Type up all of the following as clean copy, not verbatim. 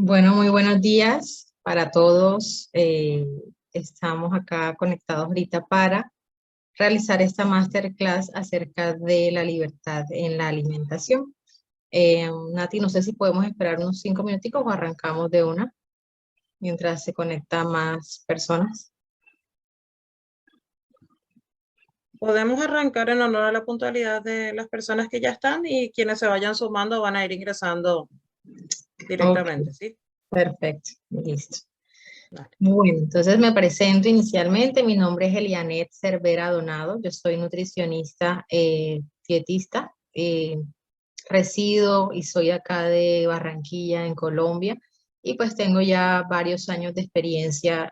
Bueno, muy buenos días para todos. Estamos acá conectados ahorita para realizar esta masterclass acerca de la libertad en la alimentación. Nati, no sé si podemos esperar unos 5 minuticos o arrancamos de una mientras se conectan más personas. Podemos arrancar en honor a la puntualidad de las personas que ya están y quienes se vayan sumando van a ir ingresando Ok, directamente, ¿sí? perfecto, listo. Vale. Bueno, entonces me presento inicialmente. Mi nombre es Elianet Cervera Donado. Yo soy nutricionista, dietista. Resido y soy acá de Barranquilla, en Colombia, y pues tengo ya varios años de experiencia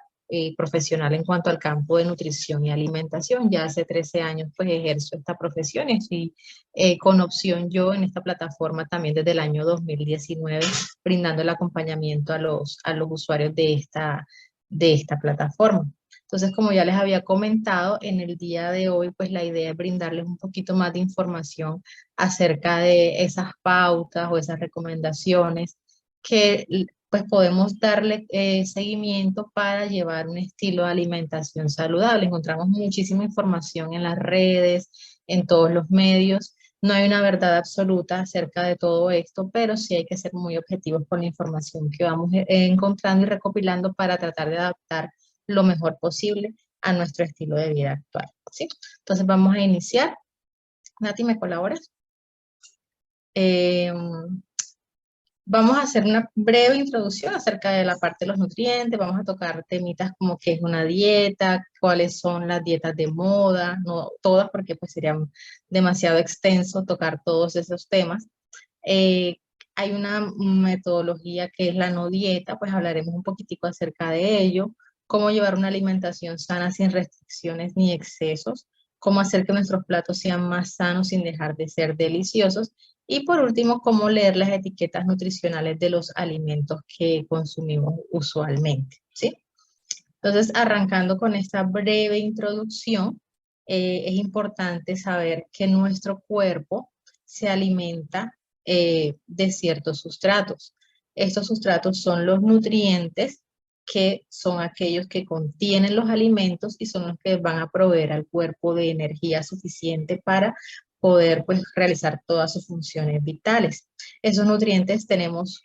profesional en cuanto al campo de nutrición y alimentación. Ya hace 13 años pues ejerzo esta profesión y estoy con opción yo en esta plataforma también desde el año 2019, brindando el acompañamiento a los usuarios de esta plataforma. Entonces, como ya les había comentado, en el día de hoy, pues la idea es brindarles un poquito más de información acerca de esas pautas o esas recomendaciones que pues podemos darle seguimiento para llevar un estilo de alimentación saludable. Encontramos muchísima información en las redes, en todos los medios. No hay una verdad absoluta acerca de todo esto, pero sí hay que ser muy objetivos con la información que vamos encontrando y recopilando para tratar de adaptar lo mejor posible a nuestro estilo de vida actual, ¿sí? Entonces vamos a iniciar. Nati, ¿me colaboras? Eh, Vamos a hacer una breve introducción acerca de la parte de los nutrientes. Vamos a tocar temitas como qué es una dieta, cuáles son las dietas de moda, no todas porque pues sería demasiado extenso tocar todos esos temas. Eh, Hay una metodología que es la no dieta, pues hablaremos un poquitico acerca de ello, cómo llevar una alimentación sana sin restricciones ni excesos, cómo hacer que nuestros platos sean más sanos sin dejar de ser deliciosos y por último, cómo leer las etiquetas nutricionales de los alimentos que consumimos usualmente, ¿sí? Entonces, arrancando con esta breve introducción, es importante saber que nuestro cuerpo se alimenta de ciertos sustratos. Estos sustratos son los nutrientes que son aquellos que contienen los alimentos y son los que van a proveer al cuerpo de energía suficiente para poder pues realizar todas sus funciones vitales. Esos nutrientes tenemos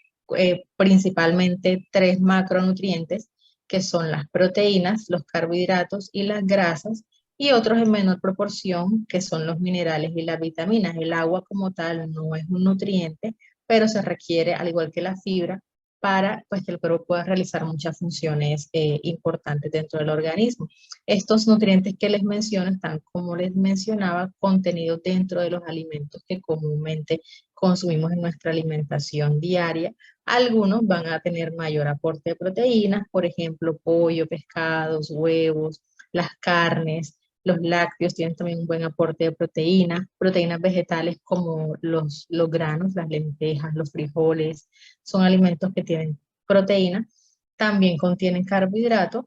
principalmente tres macronutrientes que son las proteínas, los carbohidratos y las grasas, y otros en menor proporción, que son los minerales y las vitaminas. El agua como tal no es un nutriente, pero se requiere, al igual que la fibra, para pues, que el cuerpo pueda realizar muchas funciones importantes dentro del organismo. Estos nutrientes que les menciono están, como les mencionaba, contenidos dentro de los alimentos que comúnmente consumimos en nuestra alimentación diaria. Algunos van a tener mayor aporte de proteínas, por ejemplo, pollo, pescados, huevos, las carnes, los lácteos tienen también un buen aporte de proteínas, proteínas vegetales como los granos, las lentejas, los frijoles, son alimentos que tienen proteína, también contienen carbohidratos.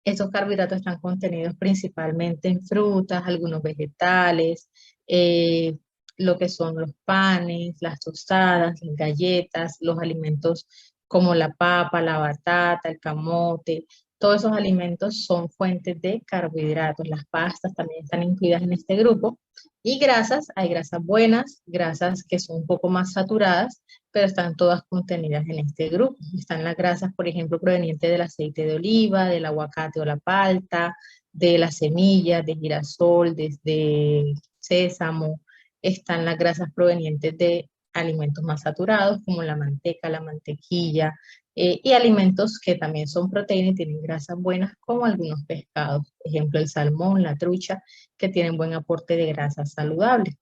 Estos carbohidratos están contenidos principalmente en frutas, algunos vegetales, eh, lo que son los panes, las tostadas, las galletas, los alimentos como la papa, la batata, el camote. Todos esos alimentos son fuentes de carbohidratos. Las pastas también están incluidas en este grupo. Y grasas, hay grasas buenas, grasas que son un poco más saturadas, pero están todas contenidas en este grupo. Están las grasas, por ejemplo, provenientes del aceite de oliva, del aguacate o la palta, de las semillas, de girasol, desde sésamo. Están las grasas provenientes de alimentos más saturados, como la manteca, la mantequilla, y alimentos que también son proteínas y tienen grasas buenas, como algunos pescados, por ejemplo, el salmón, la trucha, que tienen buen aporte de grasas saludables.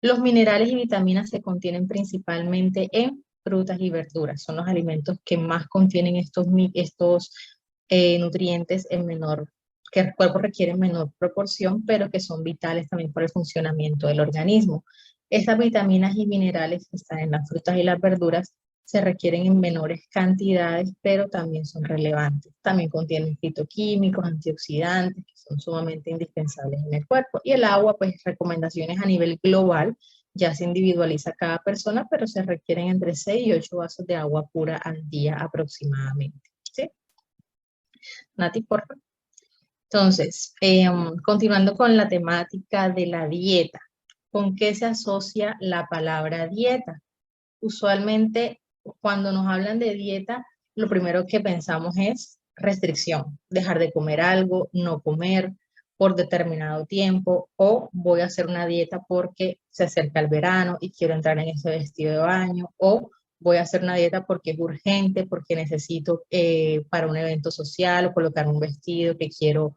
Los minerales y vitaminas se contienen principalmente en frutas y verduras. Son los alimentos que más contienen estos nutrientes en menor, que el cuerpo requiere en menor proporción, pero que son vitales también para el funcionamiento del organismo. Estas vitaminas y minerales que están en las frutas y las verduras se requieren en menores cantidades, pero también son relevantes. También contienen fitoquímicos, antioxidantes, que son sumamente indispensables en el cuerpo. Y el agua, pues recomendaciones a nivel global, Ya se individualiza cada persona, pero se requieren entre 6 y 8 vasos de agua pura al día aproximadamente. ¿Sí? Nati, por favor. Entonces, continuando con la temática de la dieta, ¿con qué se asocia la palabra dieta? Usualmente, cuando nos hablan de dieta, lo primero que pensamos es restricción, dejar de comer algo, no comer por determinado tiempo, o voy a hacer una dieta porque se acerca el verano y quiero entrar en ese vestido de baño, o voy a hacer una dieta porque es urgente, porque necesito para un evento social o colocar un vestido que quiero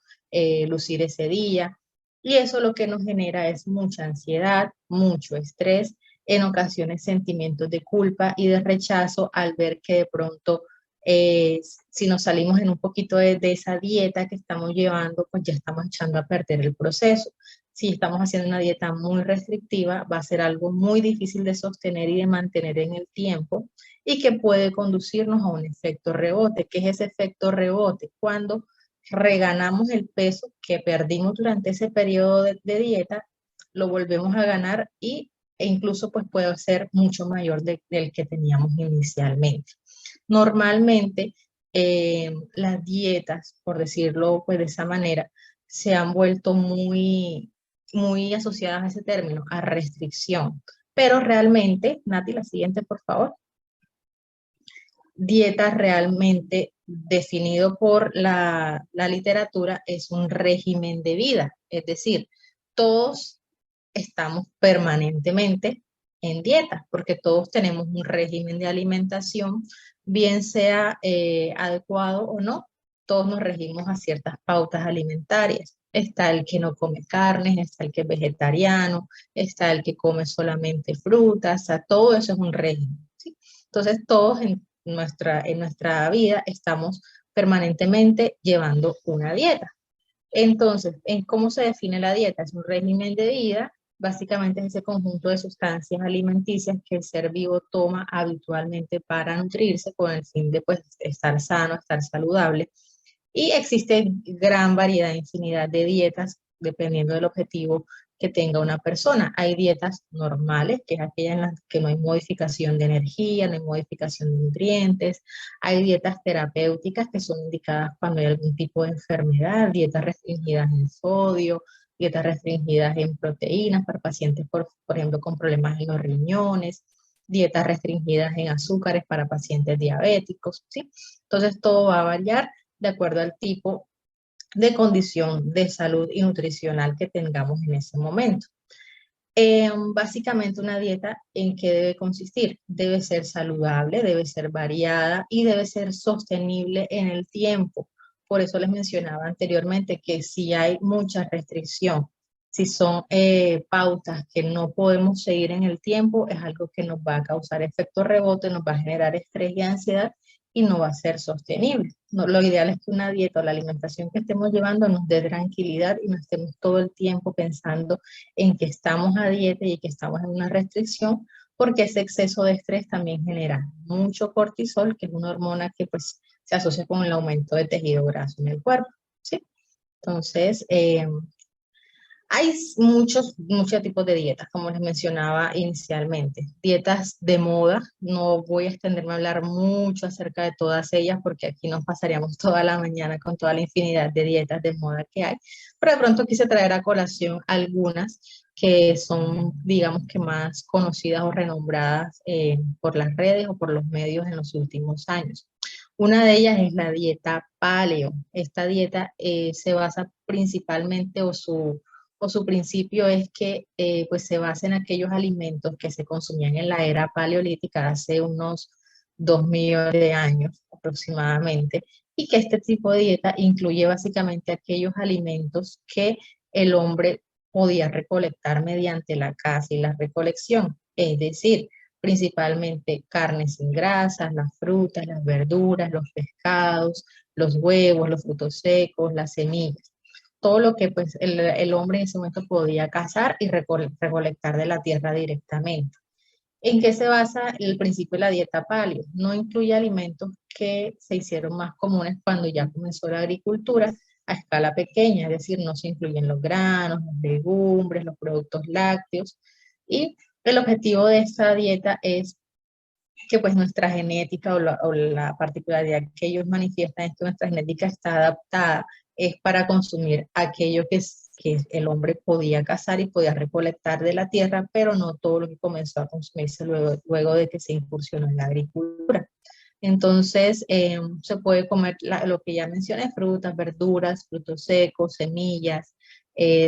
lucir ese día. Y eso lo que nos genera es mucha ansiedad, mucho estrés, en ocasiones sentimientos de culpa y de rechazo al ver que de pronto si nos salimos en un poquito de esa dieta que estamos llevando, pues ya estamos echando a perder el proceso. Si estamos haciendo una dieta muy restrictiva, va a ser algo muy difícil de sostener y de mantener en el tiempo y que puede conducirnos a un efecto rebote. ¿Qué es ese efecto rebote? Cuando reganamos el peso que perdimos durante ese periodo de dieta, lo volvemos a ganar e incluso pues puede ser mucho mayor del que teníamos inicialmente. Normalmente las dietas, por decirlo pues de esa manera, se han vuelto muy asociadas a ese término, a restricción. Pero realmente, Nati, la siguiente, por favor. Dieta realmente definido por la literatura es un régimen de vida, es decir, todos estamos permanentemente en dieta, porque todos tenemos un régimen de alimentación, bien sea adecuado o no, todos nos regimos a ciertas pautas alimentarias. Está el que no come carnes, está el que es vegetariano, está el que come solamente frutas, o sea, todo eso es un régimen, ¿sí? Entonces, todos en nuestra vida estamos permanentemente llevando una dieta. Entonces, ¿en cómo se define la dieta? Es un régimen de vida, básicamente es ese conjunto de sustancias alimenticias que el ser vivo toma habitualmente para nutrirse con el fin de pues, estar sano, estar saludable. Y existe gran variedad, infinidad de dietas dependiendo del objetivo que tenga una persona. Hay dietas normales, que es aquella en las que no hay modificación de energía, no hay modificación de nutrientes. Hay dietas terapéuticas que son indicadas cuando hay algún tipo de enfermedad, dietas restringidas en sodio, dietas restringidas en proteínas para pacientes, por ejemplo, con problemas en los riñones, dietas restringidas en azúcares para pacientes diabéticos, ¿sí? Entonces todo va a variar de acuerdo al tipo de condición de salud y nutricional que tengamos en ese momento. Básicamente una dieta en qué debe consistir. Debe ser saludable, debe ser variada y debe ser sostenible en el tiempo. Por eso les mencionaba anteriormente que si hay mucha restricción, si son pautas que no podemos seguir en el tiempo, es algo que nos va a causar efecto rebote, nos va a generar estrés y ansiedad y no va a ser sostenible. No, lo ideal es que una dieta o la alimentación que estemos llevando nos dé tranquilidad y no estemos todo el tiempo pensando en que estamos a dieta y que estamos en una restricción, porque ese exceso de estrés también genera mucho cortisol, que es una hormona que pues se asocia con el aumento de tejido graso en el cuerpo, ¿sí? Entonces, hay muchos tipos de dietas, como les mencionaba inicialmente. Dietas de moda, no voy a extenderme a hablar mucho acerca de todas ellas porque aquí nos pasaríamos toda la mañana con toda la infinidad de dietas de moda que hay, pero de pronto quise traer a colación algunas que son, digamos que más conocidas o renombradas por las redes o por los medios en los últimos años. Una de ellas es la dieta paleo. Esta dieta se basa principalmente o su principio es que pues se basa en aquellos alimentos que se consumían en la era paleolítica hace unos 2 millones de años aproximadamente, y que este tipo de dieta incluye básicamente aquellos alimentos que el hombre podía recolectar mediante la caza y la recolección, es decir, principalmente carnes sin grasas, las frutas, las verduras, los pescados, los huevos, los frutos secos, las semillas, todo lo que pues el hombre en ese momento podía cazar y recolectar de la tierra directamente. ¿En qué se basa el principio de la dieta paleo? No incluye alimentos que se hicieron más comunes cuando ya comenzó la agricultura a escala pequeña, es decir, no se incluyen los granos, las legumbres, los productos lácteos y El objetivo de esta dieta es que pues nuestra genética o la particularidad que ellos manifiestan es que nuestra genética está adaptada, es para consumir aquello que el hombre podía cazar y podía recolectar de la tierra, pero no todo lo que comenzó a consumirse luego de que se incursionó en la agricultura. Entonces, se puede comer lo que ya mencioné, frutas, verduras, frutos secos, semillas,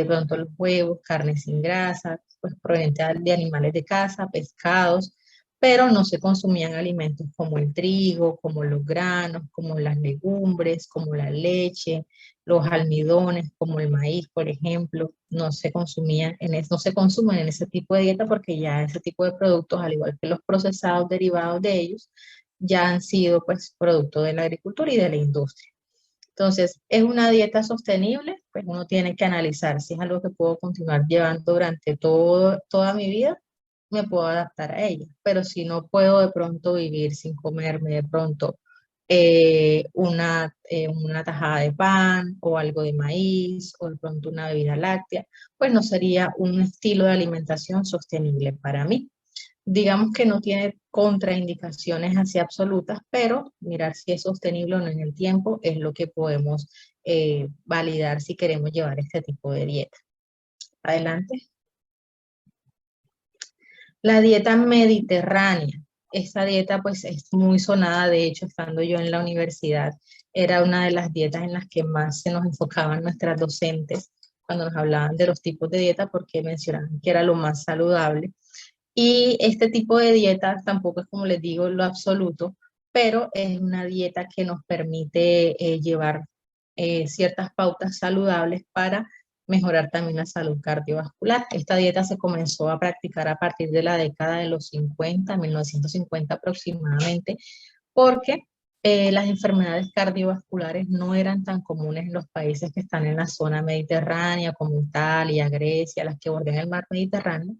pronto los huevos, carne sin grasa, pues proveniente de animales de caza, pescados, pero no se consumían alimentos como el trigo, como los granos, como las legumbres, como la leche, los almidones, como el maíz, por ejemplo, no se consumían no se consumen en ese tipo de dieta porque ya ese tipo de productos, al igual que los procesados derivados de ellos, ya han sido pues producto de la agricultura y de la industria. Entonces, ¿es una dieta sostenible? Pues uno tiene que analizar si es algo que puedo continuar llevando durante toda mi vida, me puedo adaptar a ella. Pero si no puedo de pronto vivir sin comerme de pronto una tajada de pan o algo de maíz o de pronto una bebida láctea, pues no sería un estilo de alimentación sostenible para mí. Digamos que no tiene contraindicaciones así absolutas, pero mirar si es sostenible o no en el tiempo es lo que podemos validar si queremos llevar este tipo de dieta. Adelante. La dieta mediterránea. Esta dieta pues es muy sonada, de hecho, estando yo en la universidad, era una de las dietas en las que más se nos enfocaban nuestras docentes cuando nos hablaban de los tipos de dieta porque mencionaban que era lo más saludable. Y este tipo de dieta tampoco es, como les digo, lo absoluto, pero es una dieta que nos permite llevar ciertas pautas saludables para mejorar también la salud cardiovascular. Esta dieta se comenzó a practicar a partir de la década de los 50, 1950 aproximadamente, porque las enfermedades cardiovasculares no eran tan comunes en los países que están en la zona mediterránea, como Italia, Grecia, las que bordean el mar Mediterráneo.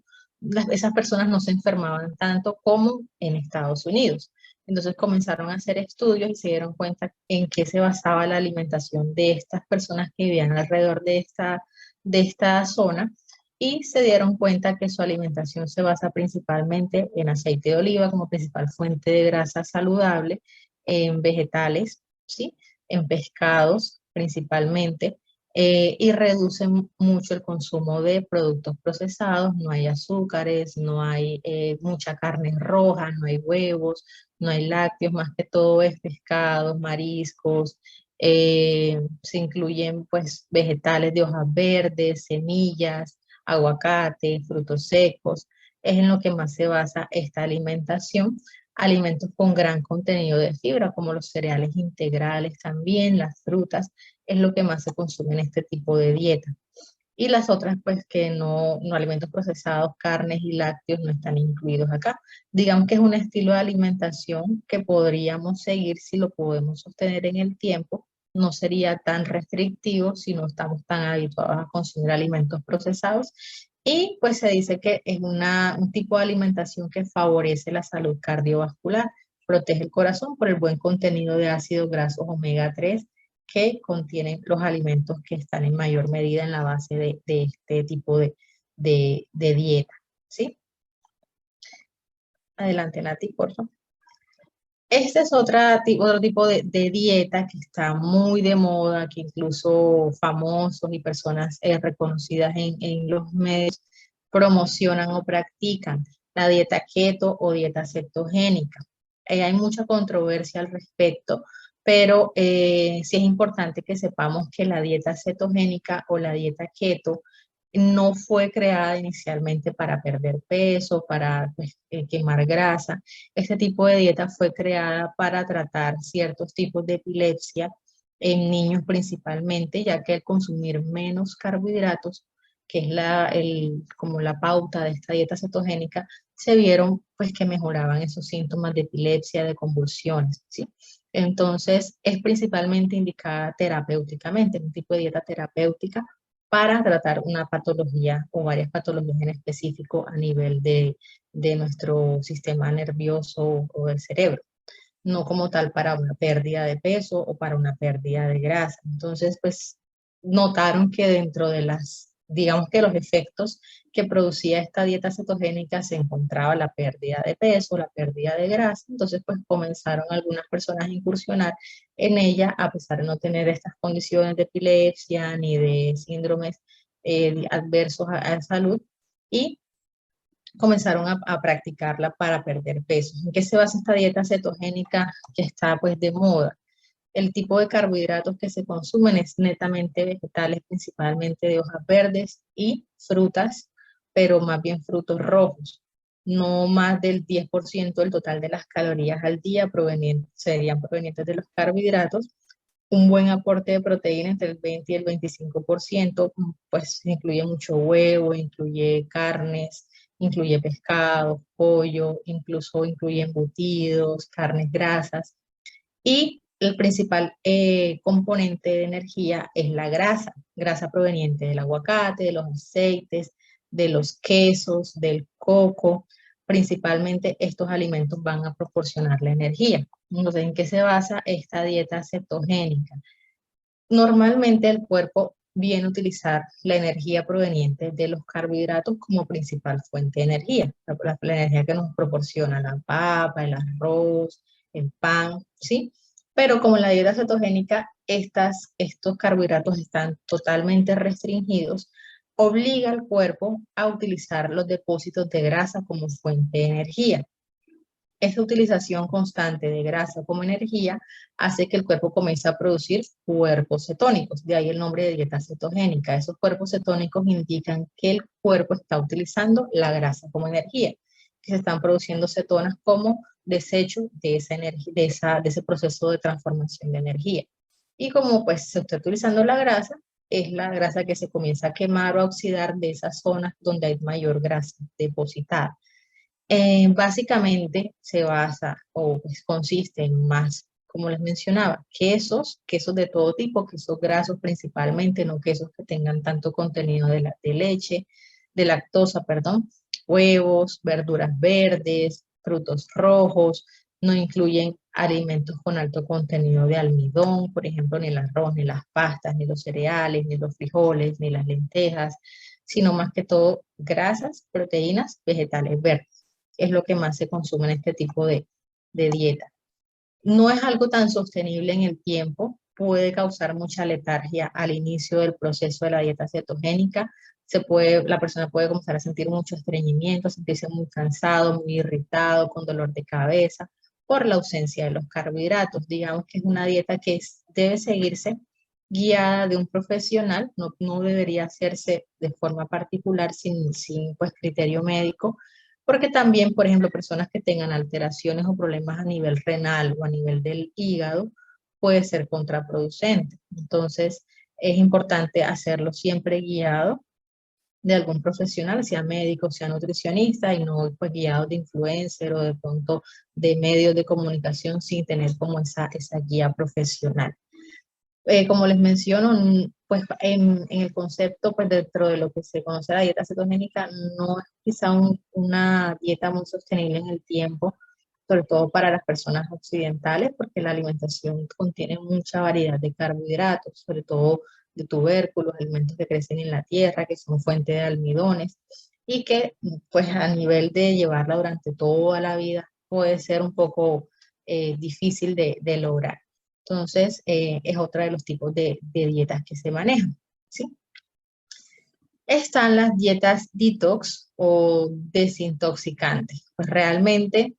Esas personas no se enfermaban tanto como en Estados Unidos. Entonces comenzaron a hacer estudios y se dieron cuenta en qué se basaba la alimentación de estas personas que vivían alrededor de esta zona y se dieron cuenta que su alimentación se basa principalmente en aceite de oliva como principal fuente de grasa saludable, en vegetales, ¿sí? En pescados principalmente, y reducen mucho el consumo de productos procesados, no hay azúcares, no hay mucha carne roja, no hay huevos, no hay lácteos, más que todo es pescados, mariscos, se incluyen pues vegetales de hojas verdes, semillas, aguacate, frutos secos, es en lo que más se basa esta alimentación. Alimentos con gran contenido de fibra, como los cereales integrales también, las frutas, es lo que más se consume en este tipo de dieta. Y las otras, pues que no alimentos procesados, carnes y lácteos no están incluidos acá. Digamos que es un estilo de alimentación que podríamos seguir si lo podemos sostener en el tiempo. No sería tan restrictivo si no estamos tan habituados a consumir alimentos procesados. Y pues se dice que es un tipo de alimentación que favorece la salud cardiovascular, protege el corazón por el buen contenido de ácidos grasos omega 3 que contienen los alimentos que están en mayor medida en la base de este tipo de dieta, ¿sí? Adelante, Nati, por favor. Este es otro tipo de dieta que está muy de moda, que incluso famosos y personas reconocidas en los medios promocionan o practican, la dieta keto o dieta cetogénica. Hay mucha controversia al respecto, pero sí es importante que sepamos que la dieta cetogénica o la dieta keto no fue creada inicialmente para perder peso, para pues, quemar grasa. Este tipo de dieta fue creada para tratar ciertos tipos de epilepsia en niños principalmente, ya que al consumir menos carbohidratos, que es como la pauta de esta dieta cetogénica, se vieron pues que mejoraban esos síntomas de epilepsia, de convulsiones, ¿sí? Entonces, es principalmente indicada terapéuticamente, un tipo de dieta terapéutica para tratar una patología o varias patologías en específico a nivel de nuestro sistema nervioso o del cerebro, no como tal para una pérdida de peso o para una pérdida de grasa. Entonces, pues notaron que dentro de digamos que los efectos que producía esta dieta cetogénica se encontraba la pérdida de peso, la pérdida de grasa, entonces pues comenzaron algunas personas a incursionar en ella a pesar de no tener estas condiciones de epilepsia ni de síndromes adversos a salud y comenzaron a practicarla para perder peso. ¿En qué se basa esta dieta cetogénica que está pues de moda? El tipo de carbohidratos que se consumen es netamente vegetales, principalmente de hojas verdes y frutas, pero más bien frutos rojos. No más del 10% del total de las calorías al día serían provenientes de los carbohidratos. Un buen aporte de proteína entre el 20 y el 25%, pues incluye mucho huevo, incluye carnes, incluye pescado, pollo, incluso incluye embutidos, carnes grasas. Y el principal componente de energía es la grasa, grasa proveniente del aguacate, de los aceites, de los quesos, del coco. Principalmente estos alimentos van a proporcionar la energía. Entonces, ¿en qué se basa esta dieta cetogénica? Normalmente el cuerpo viene a utilizar la energía proveniente de los carbohidratos como principal fuente de energía, la energía que nos proporciona la papa, el arroz, el pan, ¿sí? Pero como en la dieta cetogénica estos carbohidratos están totalmente restringidos, obliga al cuerpo a utilizar los depósitos de grasa como fuente de energía. Esta utilización constante de grasa como energía hace que el cuerpo comience a producir cuerpos cetónicos, de ahí el nombre de dieta cetogénica. Esos cuerpos cetónicos indican que el cuerpo está utilizando la grasa como energía, que se están produciendo cetonas como desecho de esa energía, de ese proceso de transformación de energía. Y como pues se está utilizando la grasa, es la grasa que se comienza a quemar o a oxidar de esas zonas donde hay mayor grasa depositada. Básicamente se basa o pues, consiste en más, como les mencionaba, quesos de todo tipo, quesos grasos principalmente, no quesos que tengan tanto contenido de leche, de lactosa, perdón, huevos, verduras verdes, frutos rojos, no incluyen alimentos con alto contenido de almidón, por ejemplo, ni el arroz, ni las pastas, ni los cereales, ni los frijoles, ni las lentejas, sino más que todo grasas, proteínas, vegetales verdes es lo que más se consume en este tipo de dieta. No es algo tan sostenible en el tiempo, puede causar mucha letargia al inicio del proceso de la dieta cetogénica. La persona puede comenzar a sentir mucho estreñimiento, sentirse muy cansado, muy irritado, con dolor de cabeza, por la ausencia de los carbohidratos. Digamos que es una dieta que debe seguirse guiada de un profesional, no debería hacerse de forma particular sin pues, criterio médico, porque también, por ejemplo, personas que tengan alteraciones o problemas a nivel renal o a nivel del hígado puede ser contraproducente. Entonces, es importante hacerlo siempre guiado de algún profesional, sea médico, sea nutricionista, y no pues guiado de influencer o de pronto de medios de comunicación sin tener como esa guía profesional. Como les menciono, pues en el concepto, pues dentro de lo que se conoce la dieta cetogénica, no es quizá una dieta muy sostenible en el tiempo, sobre todo para las personas occidentales, porque la alimentación contiene mucha variedad de carbohidratos, sobre todo de tubérculos, alimentos que crecen en la tierra, que son fuente de almidones, y que pues a nivel de llevarla durante toda la vida puede ser un poco difícil de lograr. Entonces, es otra de los tipos de dietas que se manejan, ¿sí? Están las dietas detox o desintoxicantes. Pues realmente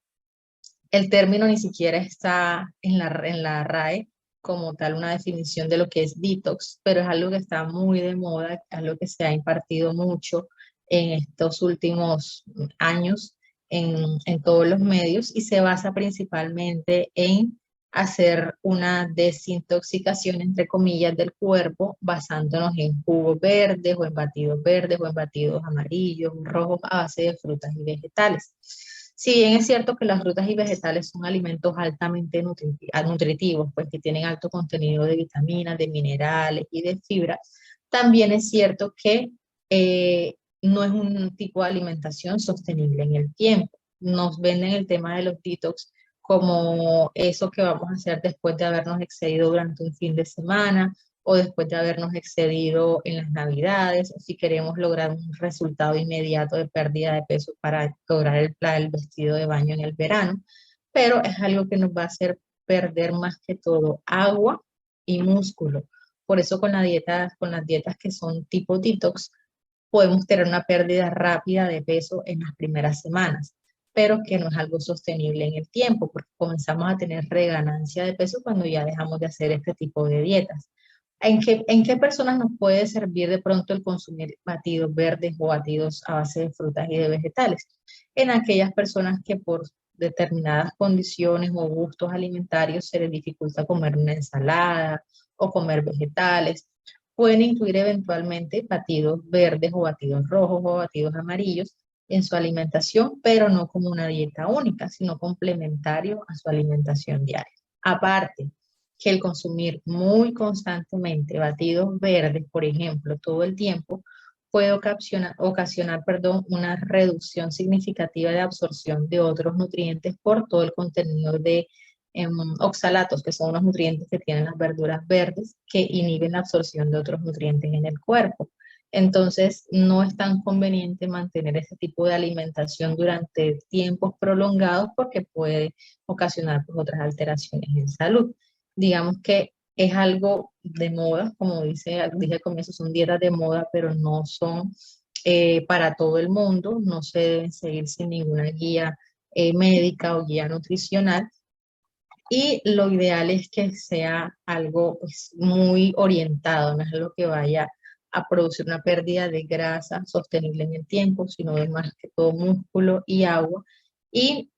el término ni siquiera está en la RAE como tal una definición de lo que es detox, pero es algo que está muy de moda, algo que se ha impartido mucho en estos últimos años en todos los medios y se basa principalmente en hacer una desintoxicación, entre comillas, del cuerpo basándonos en jugos verdes o en batidos amarillos, rojos a base de frutas y vegetales. Si bien es cierto que las frutas y vegetales son alimentos altamente nutritivos, pues que tienen alto contenido de vitaminas, de minerales y de fibra, también es cierto que no es un tipo de alimentación sostenible en el tiempo. Nos venden el tema de los detox como eso que vamos a hacer después de habernos excedido durante un fin de semana o después de habernos excedido en las navidades, o si queremos lograr un resultado inmediato de pérdida de peso para lograr el vestido de baño en el verano, pero es algo que nos va a hacer perder más que todo agua y músculo. Por eso con las dietas que son tipo detox, podemos tener una pérdida rápida de peso en las primeras semanas, pero que no es algo sostenible en el tiempo, porque comenzamos a tener reganancia de peso cuando ya dejamos de hacer este tipo de dietas. En qué personas nos puede servir de pronto el consumir batidos verdes o batidos a base de frutas y de vegetales? En aquellas personas que por determinadas condiciones o gustos alimentarios se les dificulta comer una ensalada o comer vegetales, pueden incluir eventualmente batidos verdes o batidos rojos o batidos amarillos en su alimentación, pero no como una dieta única, sino complementario a su alimentación diaria. Aparte, que el consumir muy constantemente batidos verdes, por ejemplo, todo el tiempo, puede ocasionar, una reducción significativa de absorción de otros nutrientes por todo el contenido de oxalatos, que son unos nutrientes que tienen las verduras verdes, que inhiben la absorción de otros nutrientes en el cuerpo. Entonces, no es tan conveniente mantener este tipo de alimentación durante tiempos prolongados porque puede ocasionar pues, otras alteraciones en salud. Digamos que es algo de moda, como dije al comienzo, son dietas de moda, pero no son para todo el mundo, no se deben seguir sin ninguna guía médica o guía nutricional. Y lo ideal es que sea algo pues, muy orientado, no es algo que vaya a producir una pérdida de grasa sostenible en el tiempo, sino de más que todo músculo y agua. Y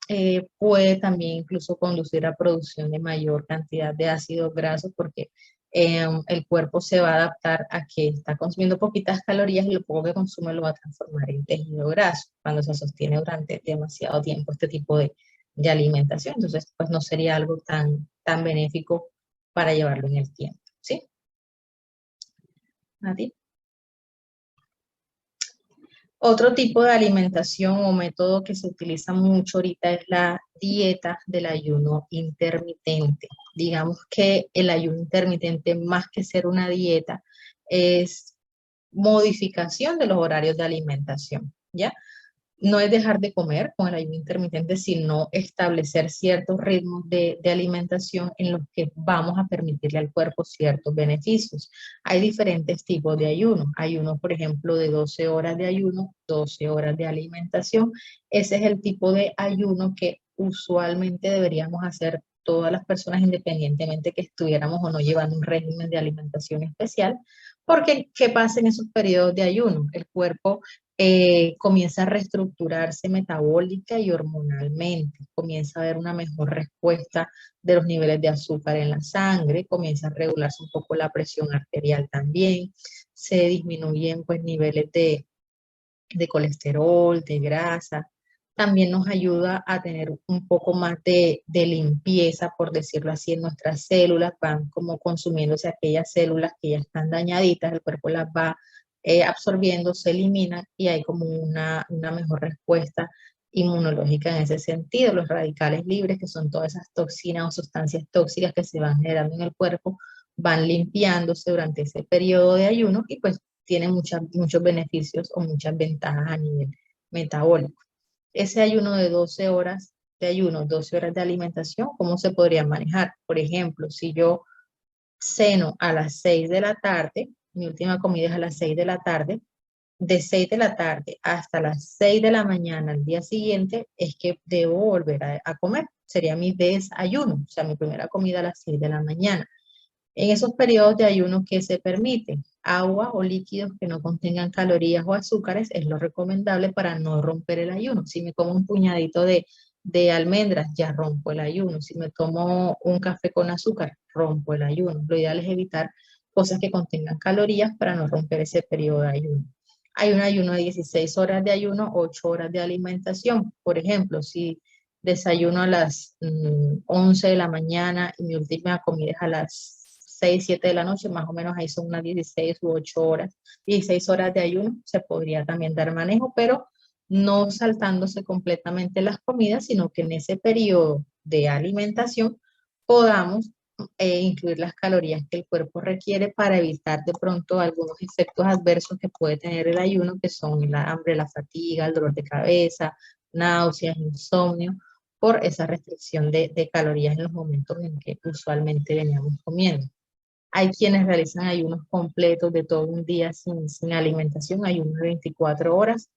puede también incluso conducir a producción de mayor cantidad de ácidos grasos porque el cuerpo se va a adaptar a que está consumiendo poquitas calorías y lo poco que consume lo va a transformar en tejido graso cuando se sostiene durante demasiado tiempo este tipo de alimentación. Entonces, pues no sería algo tan benéfico para llevarlo en el tiempo, ¿sí? ¿A ti? Otro tipo de alimentación o método que se utiliza mucho ahorita es la dieta del ayuno intermitente. Digamos que el ayuno intermitente, más que ser una dieta, es modificación de los horarios de alimentación, ¿ya? No es dejar de comer con el ayuno intermitente, sino establecer ciertos ritmos de alimentación en los que vamos a permitirle al cuerpo ciertos beneficios. Hay diferentes tipos de ayuno. Ayuno, por ejemplo, de 12 horas de ayuno, 12 horas de alimentación. Ese es el tipo de ayuno que usualmente deberíamos hacer todas las personas, independientemente que estuviéramos o no llevando un régimen de alimentación especial, porque ¿qué pasa en esos periodos de ayuno? El cuerpo comienza a reestructurarse metabólica y hormonalmente, comienza a haber una mejor respuesta de los niveles de azúcar en la sangre, comienza a regularse un poco la presión arterial también, se disminuyen pues niveles de colesterol, de grasa. También nos ayuda a tener un poco más de limpieza, por decirlo así, en nuestras células, van como consumiéndose aquellas células que ya están dañaditas, el cuerpo las va absorbiendo, se elimina y hay como una mejor respuesta inmunológica en ese sentido. Los radicales libres, que son todas esas toxinas o sustancias tóxicas que se van generando en el cuerpo, van limpiándose durante ese periodo de ayuno y pues tiene muchos beneficios o muchas ventajas a nivel metabólico. Ese ayuno de 12 horas de ayuno, 12 horas de alimentación, ¿cómo se podría manejar? Por ejemplo, si yo ceno a las 6 de la tarde, mi última comida es a las 6 de la tarde, de 6 de la tarde hasta las 6 de la mañana al día siguiente es que debo volver a comer. Sería mi desayuno, o sea, mi primera comida a las 6 de la mañana. En esos periodos de ayuno que se permiten, agua o líquidos que no contengan calorías o azúcares es lo recomendable para no romper el ayuno. Si me como un puñadito de almendras, ya rompo el ayuno. Si me tomo un café con azúcar, rompo el ayuno. Lo ideal es evitar cosas que contengan calorías para no romper ese periodo de ayuno. Hay un ayuno de 16 horas de ayuno, 8 horas de alimentación. Por ejemplo, si desayuno a las 11 de la mañana y mi última comida es a las 6 7 de la noche, más o menos ahí son unas 16 u 8 horas, 16 horas de ayuno, se podría también dar manejo, pero no saltándose completamente las comidas, sino que en ese periodo de alimentación podamos incluir las calorías que el cuerpo requiere para evitar de pronto algunos efectos adversos que puede tener el ayuno, que son el hambre, la fatiga, el dolor de cabeza, náuseas, insomnio, por esa restricción de calorías en los momentos en que usualmente veníamos comiendo. Hay quienes realizan ayunos completos de todo un día sin alimentación, ayuno de 24 horas.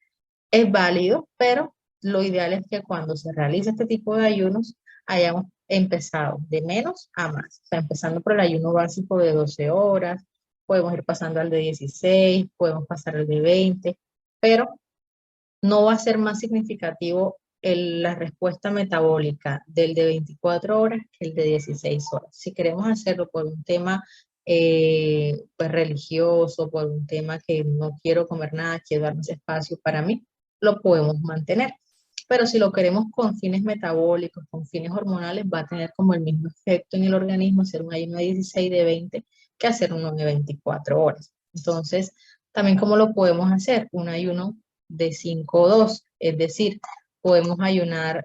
Es válido, pero lo ideal es que cuando se realice este tipo de ayunos hayamos empezado de menos a más. O sea, empezando por el ayuno básico de 12 horas, podemos ir pasando al de 16, podemos pasar al de 20, pero no va a ser más significativo la respuesta metabólica del de 24 horas que el de 16 horas. Si queremos hacerlo por un tema pues religioso, por un tema que no quiero comer nada, quiero darme ese espacio para mí, lo podemos mantener. Pero si lo queremos con fines metabólicos, con fines hormonales, va a tener como el mismo efecto en el organismo hacer un ayuno de 16, de 20, que hacer uno de 24 horas. Entonces, también cómo lo podemos hacer, un ayuno de 5-2, es decir, podemos ayunar,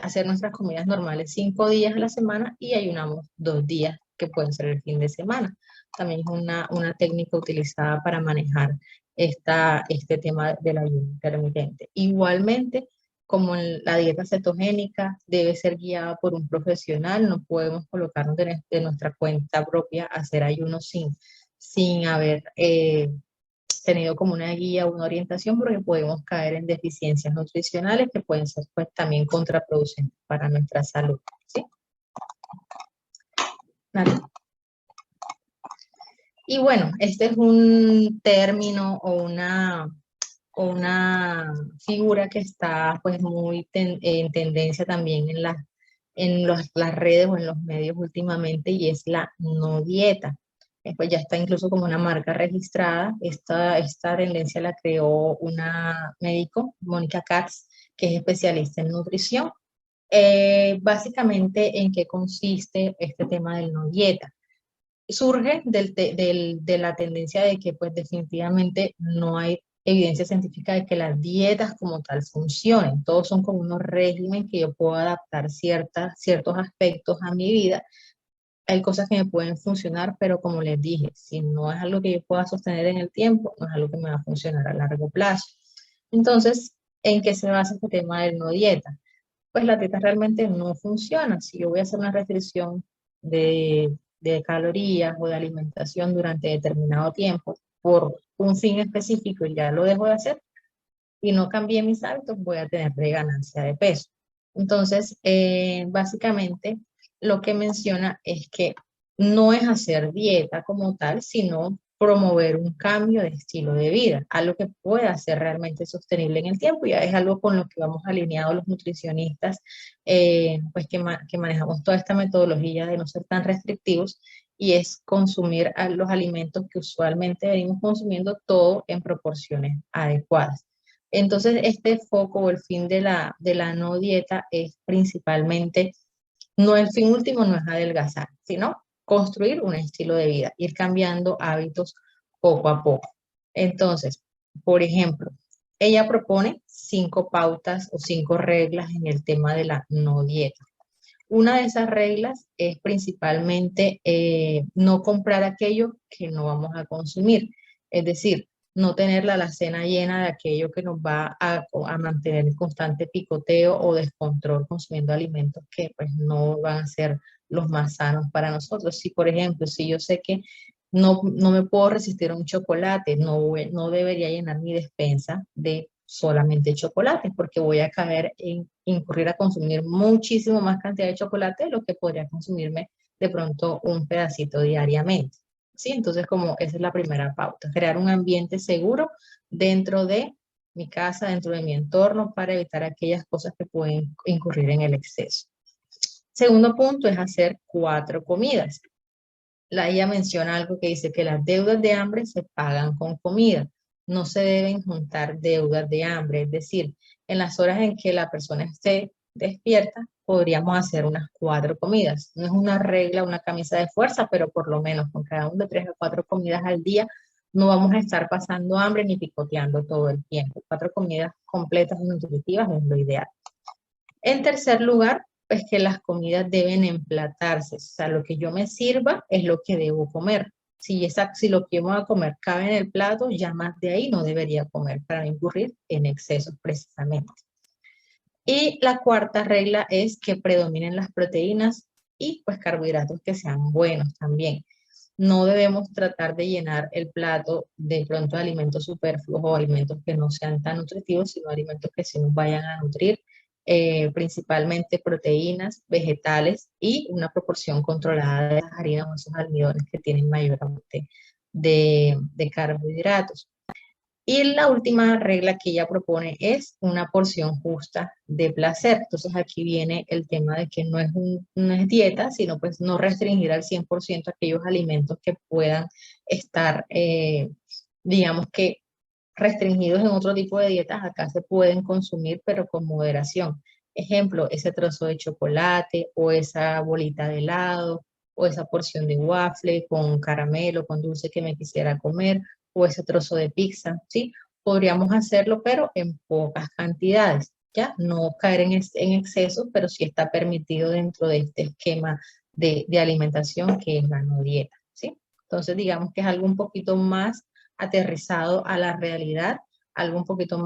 hacer nuestras comidas normales 5 días a la semana y ayunamos 2 días, que pueden ser el fin de semana. También es una técnica utilizada para manejar este tema del ayuno intermitente. Igualmente, como la dieta cetogénica debe ser guiada por un profesional, no podemos colocarnos de nuestra cuenta propia a hacer ayunos sin haber tenido como una guía, una orientación, porque podemos caer en deficiencias nutricionales que pueden ser pues también contraproducentes para nuestra salud, ¿sí? ¿Vale? Y bueno, este es un término o una figura que está pues muy en tendencia también las redes o en los medios últimamente, y es la no dieta. Pues ya está incluso como una marca registrada. Esta tendencia la creó una médico, Mónica Katz, que es especialista en nutrición. Básicamente, ¿en qué consiste este tema del no dieta? Surge de la tendencia de que pues definitivamente no hay evidencia científica de que las dietas como tal funcionen. Todos son como unos regímenes que yo puedo adaptar ciertos aspectos a mi vida. Hay cosas que me pueden funcionar, pero como les dije, si no es algo que yo pueda sostener en el tiempo, no es algo que me va a funcionar a largo plazo. Entonces, ¿en qué se basa este tema del no dieta? Pues la dieta realmente no funciona. Si yo voy a hacer una restricción de calorías o de alimentación durante determinado tiempo por un fin específico y ya lo dejo de hacer y no cambié mis hábitos, voy a tener de ganancia de peso. Entonces, básicamente lo que menciona es que no es hacer dieta como tal, sino promover un cambio de estilo de vida, algo que pueda ser realmente sostenible en el tiempo. Ya es algo con lo que vamos alineados los nutricionistas, pues que manejamos toda esta metodología de no ser tan restrictivos, y es consumir los alimentos que usualmente venimos consumiendo, todo en proporciones adecuadas. Entonces, este foco o el fin de la no dieta es principalmente, no el fin último, no es adelgazar, sino construir un estilo de vida, ir cambiando hábitos poco a poco. Entonces, por ejemplo, ella propone 5 pautas o 5 reglas en el tema de la no dieta. Una de esas reglas es principalmente no comprar aquello que no vamos a consumir. Es decir, no tener la alacena llena de aquello que nos va a mantener en constante picoteo o descontrol consumiendo alimentos que pues no van a ser los más sanos para nosotros. Si, por ejemplo, si yo sé que no me puedo resistir a un chocolate, no debería llenar mi despensa de solamente chocolate, porque voy a caer en incurrir a consumir muchísimo más cantidad de chocolate de lo que podría consumirme de pronto un pedacito diariamente. ¿Sí? Entonces, como esa es la primera pauta, crear un ambiente seguro dentro de mi casa, dentro de mi entorno, para evitar aquellas cosas que pueden incurrir en el exceso. Segundo punto es hacer 4 comidas. Ella menciona algo que dice que las deudas de hambre se pagan con comida. No se deben juntar deudas de hambre, es decir, en las horas en que la persona esté despierta, podríamos hacer unas 4 comidas. No es una regla, una camisa de fuerza, pero por lo menos con cada uno de 3 a 4 comidas al día, no vamos a estar pasando hambre ni picoteando todo el tiempo. 4 comidas completas y nutritivas es lo ideal. En tercer lugar, pues que las comidas deben emplatarse. O sea, lo que yo me sirva es lo que debo comer. Si lo que voy a comer cabe en el plato, ya más de ahí no debería comer para no incurrir en excesos precisamente. Y la cuarta regla es que predominen las proteínas y pues carbohidratos que sean buenos también. No debemos tratar de llenar el plato de pronto de alimentos superfluos o alimentos que no sean tan nutritivos, sino alimentos que sí nos vayan a nutrir, principalmente proteínas, vegetales y una proporción controlada de las harinas o esos almidones que tienen mayor aporte de carbohidratos. Y la última regla que ella propone es una porción justa de placer. Entonces aquí viene el tema de que no es dieta, sino pues no restringir al 100% aquellos alimentos que puedan estar, digamos que restringidos en otro tipo de dietas. Acá se pueden consumir, pero con moderación. Ejemplo, ese trozo de chocolate o esa bolita de helado o esa porción de waffle con caramelo, con dulce que me quisiera comer o ese trozo de pizza, ¿sí? Podríamos hacerlo, pero en pocas cantidades, ¿ya? No caer en exceso, pero sí está permitido dentro de este esquema de alimentación que es la no dieta, ¿sí? Entonces, digamos que es algo un poquito más aterrizado a la realidad, algo un poquito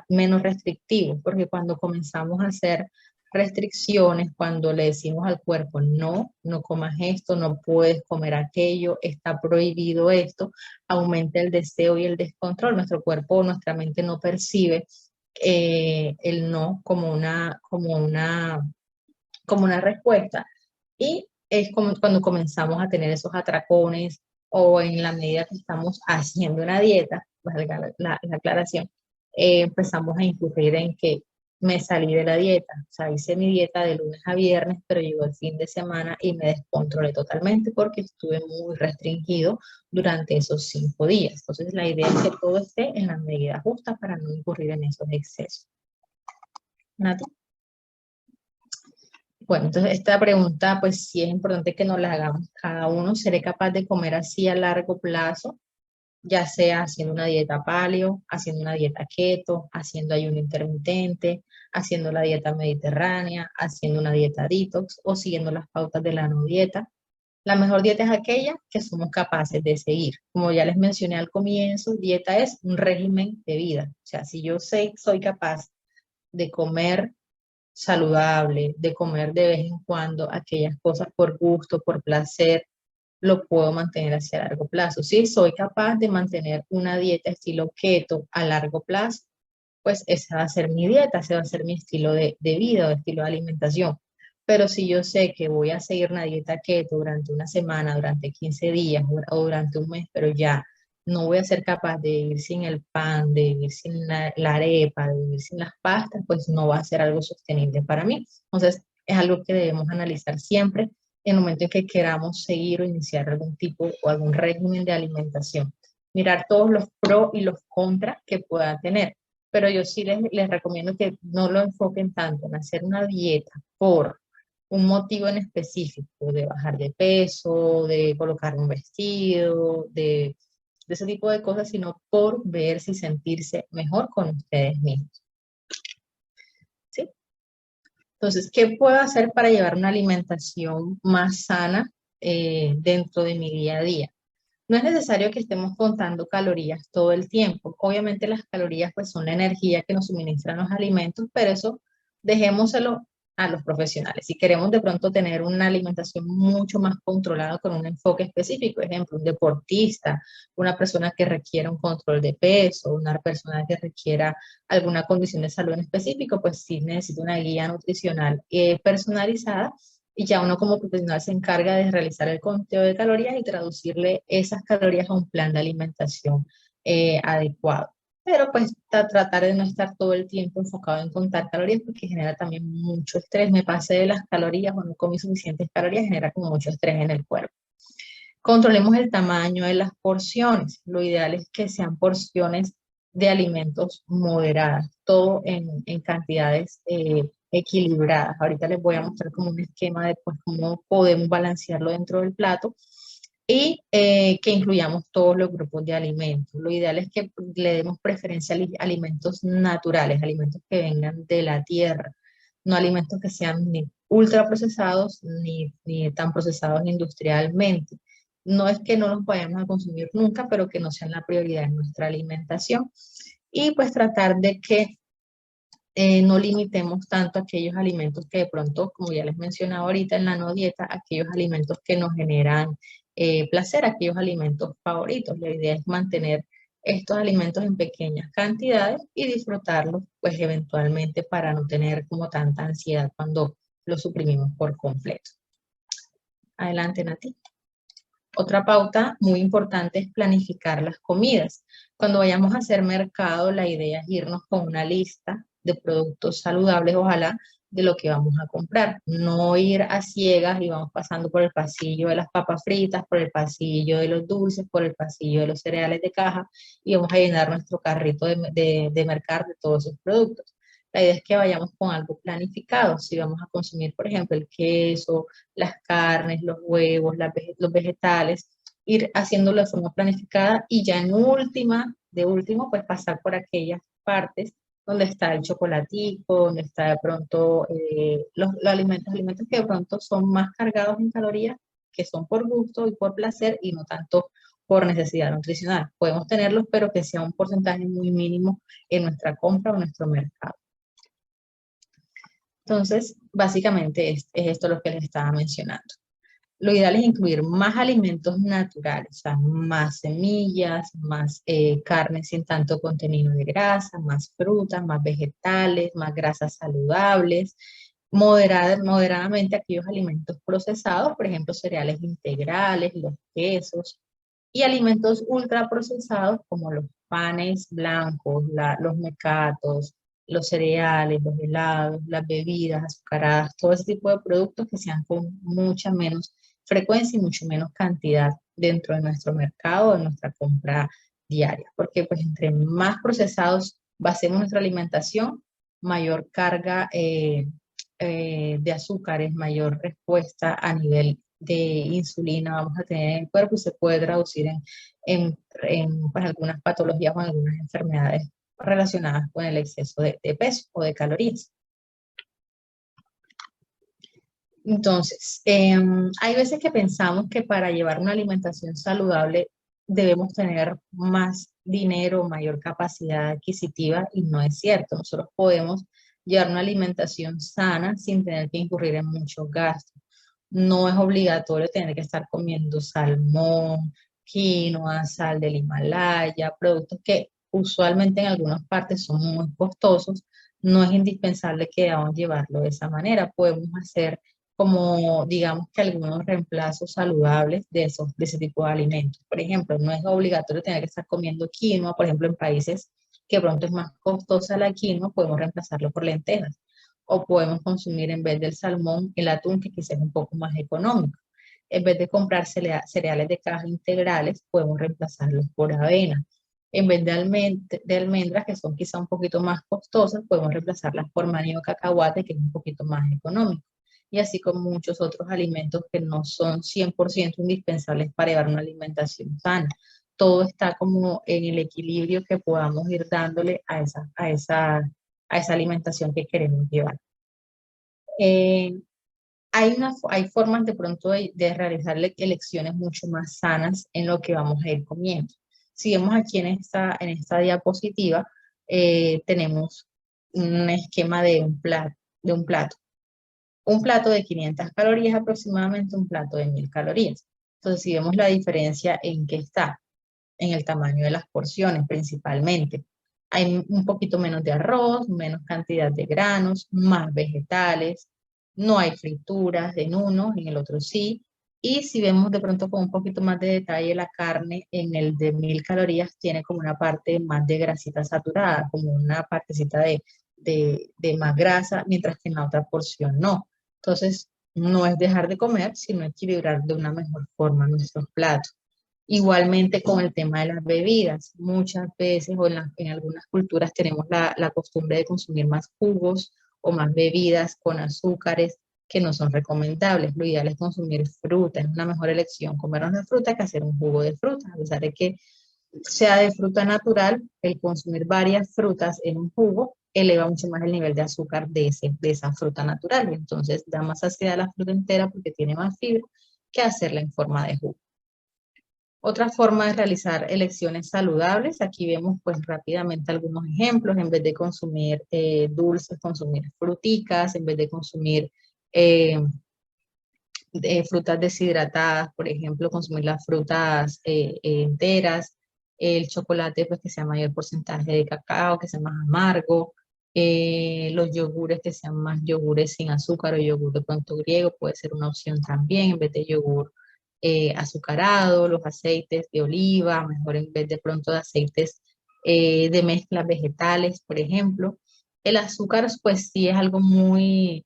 menos restrictivo, porque cuando comenzamos a hacer restricciones, cuando le decimos al cuerpo, no, no comas esto, no puedes comer aquello, está prohibido esto, aumenta el deseo y el descontrol. Nuestro cuerpo, nuestra mente no percibe el no como una respuesta. Y es como cuando comenzamos a tener esos atracones o en la medida que estamos haciendo una dieta, valga la aclaración, empezamos a incurrir en que me salí de la dieta. O sea, hice mi dieta de lunes a viernes, pero llegó el fin de semana y me descontrolé totalmente porque estuve muy restringido durante esos 5 días. Entonces, la idea es que todo esté en la medida justa para no incurrir en esos excesos. Nati. Bueno, entonces esta pregunta, pues sí es importante que nos la hagamos cada uno. ¿Seré capaz de comer así a largo plazo? Ya sea haciendo una dieta paleo, haciendo una dieta keto, haciendo ayuno intermitente, haciendo la dieta mediterránea, haciendo una dieta detox o siguiendo las pautas de la no dieta. La mejor dieta es aquella que somos capaces de seguir. Como ya les mencioné al comienzo, dieta es un régimen de vida. O sea, si yo soy capaz de comer saludable, de comer de vez en cuando aquellas cosas por gusto, por placer, lo puedo mantener hacia largo plazo. Si soy capaz de mantener una dieta estilo keto a largo plazo, pues esa va a ser mi dieta, ese va a ser mi estilo de vida o estilo de alimentación. Pero si yo sé que voy a seguir una dieta keto durante una semana, durante 15 días o durante un mes, pero ya no voy a ser capaz de vivir sin el pan, de vivir sin la arepa, de vivir sin las pastas, pues no va a ser algo sostenible para mí. Entonces, es algo que debemos analizar siempre en el momento en que queramos seguir o iniciar algún tipo o algún régimen de alimentación. Mirar todos los pros y los contras que pueda tener, pero yo sí les recomiendo que no lo enfoquen tanto en hacer una dieta por un motivo en específico, de bajar de peso, de colocar un vestido, de ese tipo de cosas, sino por verse y sentirse mejor con ustedes mismos. ¿Sí? Entonces, ¿qué puedo hacer para llevar una alimentación más sana dentro de mi día a día? No es necesario que estemos contando calorías todo el tiempo. Obviamente las calorías pues son la energía que nos suministran los alimentos, pero eso dejémoselo a los profesionales. Si queremos de pronto tener una alimentación mucho más controlada con un enfoque específico, ejemplo, un deportista, una persona que requiera un control de peso, una persona que requiera alguna condición de salud en específico, pues sí necesita una guía nutricional personalizada y ya uno como profesional se encarga de realizar el conteo de calorías y traducirle esas calorías a un plan de alimentación adecuado. Pero pues tratar de no estar todo el tiempo enfocado en contar calorías porque genera también mucho estrés. Me pasé de las calorías o no comí suficientes calorías, genera como mucho estrés en el cuerpo. Controlemos el tamaño de las porciones. Lo ideal es que sean porciones de alimentos moderadas, todo en cantidades equilibradas. Ahorita les voy a mostrar como un esquema de pues, cómo podemos balancearlo dentro del plato y que incluyamos todos los grupos de alimentos. Lo ideal es que le demos preferencia a alimentos naturales, alimentos que vengan de la tierra, no alimentos que sean ultraprocesados ni tan procesados industrialmente. No es que no los vayamos a consumir nunca, pero que no sean la prioridad en nuestra alimentación. Y pues tratar de que no limitemos tanto aquellos alimentos que de pronto, como ya les mencionaba ahorita en la no dieta, aquellos alimentos que nos generan placer, aquellos alimentos favoritos. La idea es mantener estos alimentos en pequeñas cantidades y disfrutarlos, pues eventualmente para no tener como tanta ansiedad cuando los suprimimos por completo. Adelante, Nati. Otra pauta muy importante es planificar las comidas. Cuando vayamos a hacer mercado, la idea es irnos con una lista de productos saludables, ojalá, de lo que vamos a comprar. No ir a ciegas y vamos pasando por el pasillo de las papas fritas, por el pasillo de los dulces, por el pasillo de los cereales de caja y vamos a llenar nuestro carrito de mercar de todos esos productos. La idea es que vayamos con algo planificado. Si vamos a consumir, por ejemplo, el queso, las carnes, los huevos, los vegetales, ir haciéndolo de forma planificada y ya de último, pues pasar por aquellas partes donde está el chocolatico, donde está de pronto los alimentos que de pronto son más cargados en calorías, que son por gusto y por placer y no tanto por necesidad nutricional. Podemos tenerlos, pero que sea un porcentaje muy mínimo en nuestra compra o en nuestro mercado. Entonces, básicamente es esto lo que les estaba mencionando. Lo ideal es incluir más alimentos naturales, o sea, más semillas, más carne sin tanto contenido de grasa, más frutas, más vegetales, más grasas saludables, moderadamente aquellos alimentos procesados, por ejemplo, cereales integrales, los quesos, y alimentos ultraprocesados como los panes blancos, los mecatos, los cereales, los helados, las bebidas azucaradas, todo ese tipo de productos que sean con mucha menos frecuencia y mucho menos cantidad dentro de nuestro mercado, de nuestra compra diaria. Porque pues entre más procesados basemos nuestra alimentación, mayor carga de azúcares, mayor respuesta a nivel de insulina vamos a tener en el cuerpo y se puede traducir en pues, algunas patologías o en algunas enfermedades relacionadas con el exceso de peso o de calorías. Entonces, hay veces que pensamos que para llevar una alimentación saludable debemos tener más dinero, mayor capacidad adquisitiva y no es cierto. Nosotros podemos llevar una alimentación sana sin tener que incurrir en muchos gastos. No es obligatorio tener que estar comiendo salmón, quinoa, sal del Himalaya, productos que usualmente en algunas partes son muy costosos. No es indispensable que debamos llevarlo de esa manera. Podemos hacer como, digamos que algunos reemplazos saludables de ese tipo de alimentos. Por ejemplo, no es obligatorio tener que estar comiendo quinoa, por ejemplo, en países que pronto es más costosa la quinoa, podemos reemplazarlo por lentejas o podemos consumir en vez del salmón el atún, que quizás es un poco más económico. En vez de comprar cereales de caja integrales, podemos reemplazarlos por avena. En vez de almendras, que son quizá un poquito más costosas, podemos reemplazarlas por maní o cacahuate, que es un poquito más económico. Y así como muchos otros alimentos que no son 100% indispensables para llevar una alimentación sana. Todo está como en el equilibrio que podamos ir dándole a esa alimentación que queremos llevar. Hay formas de pronto de realizar elecciones mucho más sanas en lo que vamos a ir comiendo. Si vemos aquí en esta diapositiva, tenemos un esquema de un plato. Un plato de 500 calorías aproximadamente, un plato de 1000 calorías. Entonces, si vemos la diferencia en qué está, en el tamaño de las porciones principalmente. Hay un poquito menos de arroz, menos cantidad de granos, más vegetales, no hay frituras en uno, en el otro sí. Y si vemos de pronto con un poquito más de detalle la carne, en el de 1000 calorías tiene como una parte más de grasita saturada, como una partecita de más grasa, mientras que en la otra porción no. Entonces, no es dejar de comer, sino equilibrar de una mejor forma nuestros platos. Igualmente con el tema de las bebidas, muchas veces o en algunas culturas tenemos la costumbre de consumir más jugos o más bebidas con azúcares que no son recomendables. Lo ideal es consumir fruta, es una mejor elección comer una fruta que hacer un jugo de fruta, a pesar de que sea de fruta natural, el consumir varias frutas en un jugo eleva mucho más el nivel de azúcar de esa fruta natural. Entonces da más saciedad a la fruta entera porque tiene más fibra que hacerla en forma de jugo. Otra forma de realizar elecciones saludables, aquí vemos pues rápidamente algunos ejemplos, en vez de consumir dulces, consumir fruticas, en vez de consumir frutas deshidratadas, por ejemplo, consumir las frutas enteras, el chocolate pues que sea mayor porcentaje de cacao, que sea más amargo, los yogures que sean más yogures sin azúcar o yogur de pronto griego puede ser una opción también en vez de yogur azucarado, los aceites de oliva, mejor en vez de pronto de aceites de mezclas vegetales, por ejemplo. El azúcar pues sí es algo muy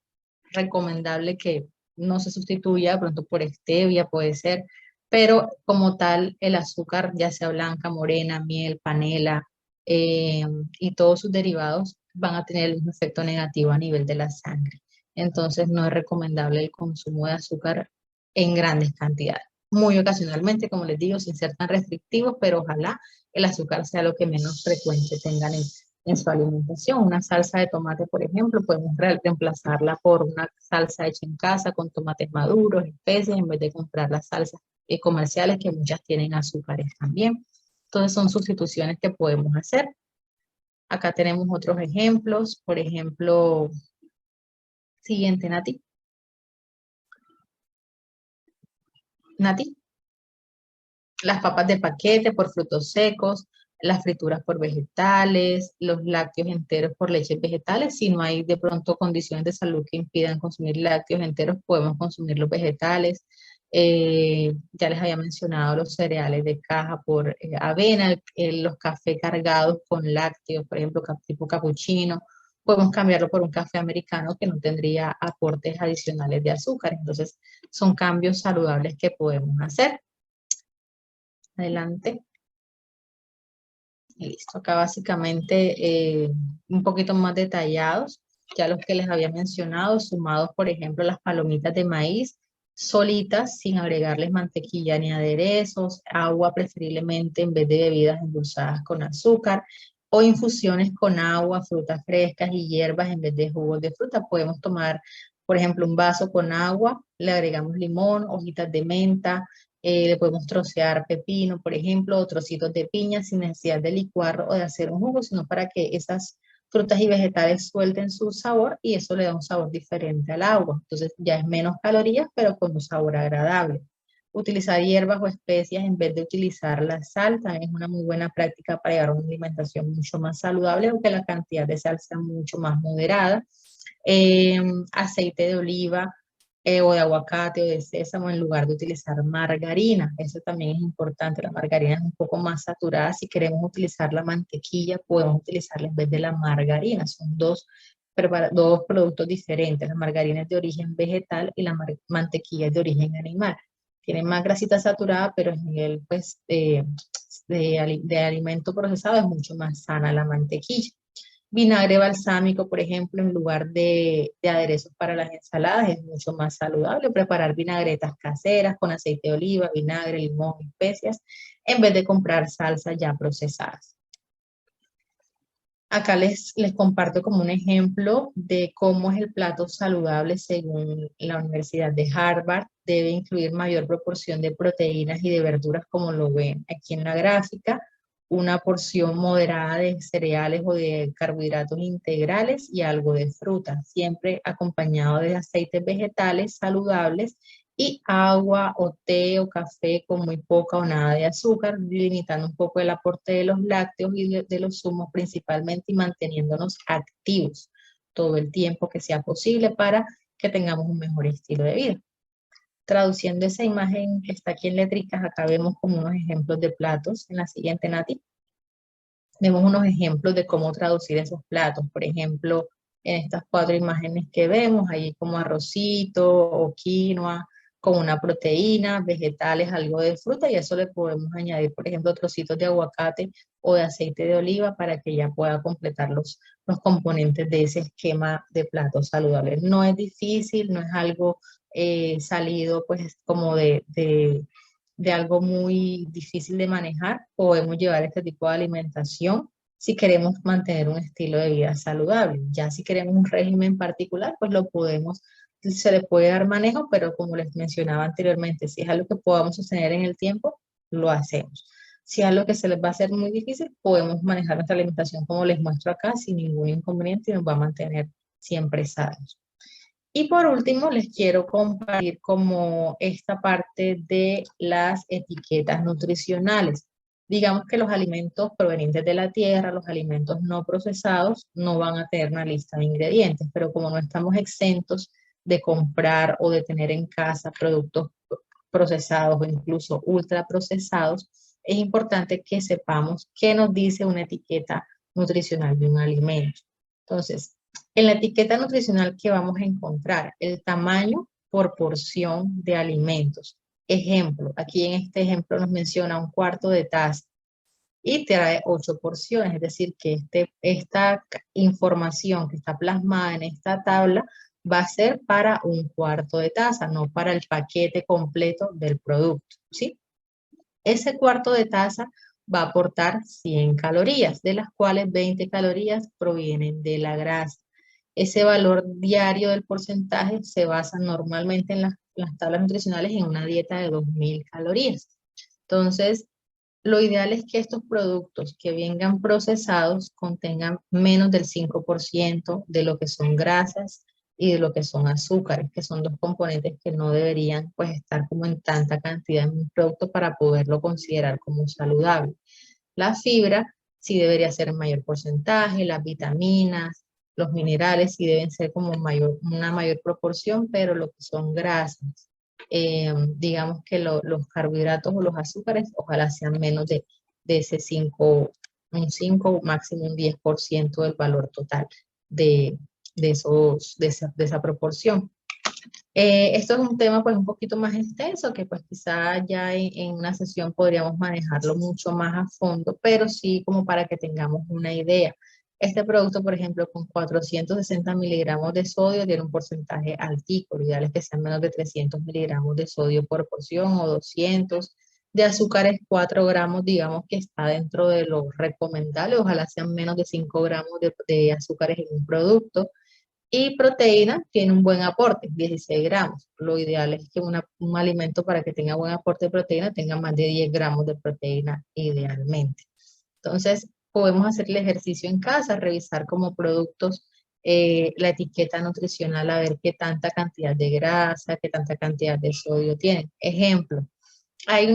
recomendable que no se sustituya de pronto por stevia, puede ser, pero como tal el azúcar, ya sea blanca, morena, miel, panela y todos sus derivados van a tener el mismo efecto negativo a nivel de la sangre. Entonces no es recomendable el consumo de azúcar en grandes cantidades. Muy ocasionalmente, como les digo, sin ser tan restrictivos, pero ojalá el azúcar sea lo que menos frecuente tengan en su alimentación. Una salsa de tomate, por ejemplo, podemos reemplazarla por una salsa hecha en casa con tomates maduros, especies, en vez de comprar las salsas comerciales que muchas tienen azúcares también. Entonces son sustituciones que podemos hacer. Acá tenemos otros ejemplos, por ejemplo, siguiente, Nati. Nati. Las papas de paquete por frutos secos, las frituras por vegetales, los lácteos enteros por leches vegetales. Si no hay de pronto condiciones de salud que impidan consumir lácteos enteros, podemos consumir los vegetales. Ya les había mencionado los cereales de caja por avena, los cafés cargados con lácteos, por ejemplo, tipo cappuccino. Podemos cambiarlo por un café americano que no tendría aportes adicionales de azúcar. Entonces, son cambios saludables que podemos hacer. Adelante. Listo, acá básicamente un poquito más detallados, ya los que les había mencionado, sumados por ejemplo las palomitas de maíz solitas sin agregarles mantequilla ni aderezos, agua preferiblemente en vez de bebidas endulzadas con azúcar o infusiones con agua, frutas frescas y hierbas en vez de jugos de fruta. Podemos tomar por ejemplo un vaso con agua, le agregamos limón, hojitas de menta, le podemos trocear pepino, por ejemplo, o trocitos de piña sin necesidad de licuar o de hacer un jugo, sino para que esas frutas y vegetales suelten su sabor y eso le da un sabor diferente al agua. Entonces ya es menos calorías, pero con un sabor agradable. Utilizar hierbas o especias en vez de utilizar la sal también es una muy buena práctica para llevar una alimentación mucho más saludable, aunque la cantidad de sal sea mucho más moderada. Aceite de oliva, o de aguacate o de sésamo en lugar de utilizar margarina. Eso también es importante. La margarina es un poco más saturada. Si queremos utilizar la mantequilla, podemos utilizarla en vez de la margarina. Son dos productos diferentes. La margarina es de origen vegetal y la mantequilla es de origen animal. Tiene más grasita saturada, pero el nivel pues, de alimento procesado es mucho más sana la mantequilla. Vinagre balsámico, por ejemplo, en lugar de aderezos para las ensaladas, es mucho más saludable preparar vinagretas caseras con aceite de oliva, vinagre, limón, especias, en vez de comprar salsas ya procesadas. Acá les comparto como un ejemplo de cómo es el plato saludable según la Universidad de Harvard. Debe incluir mayor proporción de proteínas y de verduras, como lo ven aquí en la gráfica, una porción moderada de cereales o de carbohidratos integrales y algo de fruta, siempre acompañado de aceites vegetales saludables y agua o té o café con muy poca o nada de azúcar, limitando un poco el aporte de los lácteos y de los zumos principalmente y manteniéndonos activos todo el tiempo que sea posible para que tengamos un mejor estilo de vida. Traduciendo esa imagen que está aquí en letricas, acá vemos como unos ejemplos de platos. En la siguiente, Nati, vemos unos ejemplos de cómo traducir esos platos. Por ejemplo, en estas 4 imágenes que vemos, ahí como arrocito o quinoa, con una proteína, vegetales, algo de fruta, y a eso le podemos añadir, por ejemplo, trocitos de aguacate o de aceite de oliva para que ya pueda completar los componentes de ese esquema de platos saludables. No es difícil, no es algo salido pues como de algo muy difícil de manejar. Podemos llevar este tipo de alimentación si queremos mantener un estilo de vida saludable. Ya si queremos un régimen particular, pues lo podemos, se le puede dar manejo, pero como les mencionaba anteriormente, si es algo que podamos sostener en el tiempo, lo hacemos. Si es algo que se les va a hacer muy difícil, podemos manejar nuestra alimentación como les muestro acá sin ningún inconveniente y nos va a mantener siempre sanos. Y por último, les quiero compartir como esta parte de las etiquetas nutricionales. Digamos que los alimentos provenientes de la tierra, los alimentos no procesados, no van a tener una lista de ingredientes, pero como no estamos exentos de comprar o de tener en casa productos procesados o incluso ultraprocesados, es importante que sepamos qué nos dice una etiqueta nutricional de un alimento. Entonces, en la etiqueta nutricional que vamos a encontrar, el tamaño por porción de alimentos. Ejemplo, aquí en este ejemplo nos menciona un cuarto de taza y trae 8 porciones, es decir, que esta información que está plasmada en esta tabla va a ser para un cuarto de taza, no para el paquete completo del producto, ¿sí? Ese cuarto de taza va a aportar 100 calorías, de las cuales 20 calorías provienen de la grasa. Ese valor diario del porcentaje se basa normalmente en las tablas nutricionales en una dieta de 2000 calorías. Entonces, lo ideal es que estos productos que vengan procesados contengan menos del 5% de lo que son grasas y de lo que son azúcares, que son dos componentes que no deberían pues estar como en tanta cantidad en un producto para poderlo considerar como saludable. La fibra sí debería ser en mayor porcentaje, las vitaminas, los minerales sí deben ser como una mayor proporción, pero lo que son grasas, digamos que los carbohidratos o los azúcares, ojalá sean menos de ese 5, un 5, máximo un 10% del valor total de, de esa proporción. Esto es un tema pues un poquito más extenso que pues quizá ya en una sesión podríamos manejarlo mucho más a fondo, pero sí como para que tengamos una idea. Este producto, por ejemplo, con 460 miligramos de sodio tiene un porcentaje altico. Lo ideal es que sean menos de 300 miligramos de sodio por porción o 200. De azúcares, 4 gramos, digamos que está dentro de lo recomendable. Ojalá sean menos de 5 gramos de azúcares en un producto. Y proteína tiene un buen aporte, 16 gramos. Lo ideal es que un alimento para que tenga buen aporte de proteína tenga más de 10 gramos de proteína idealmente. Entonces, podemos hacer el ejercicio en casa, revisar como productos la etiqueta nutricional, a ver qué tanta cantidad de grasa, qué tanta cantidad de sodio tienen. Ejemplo, hay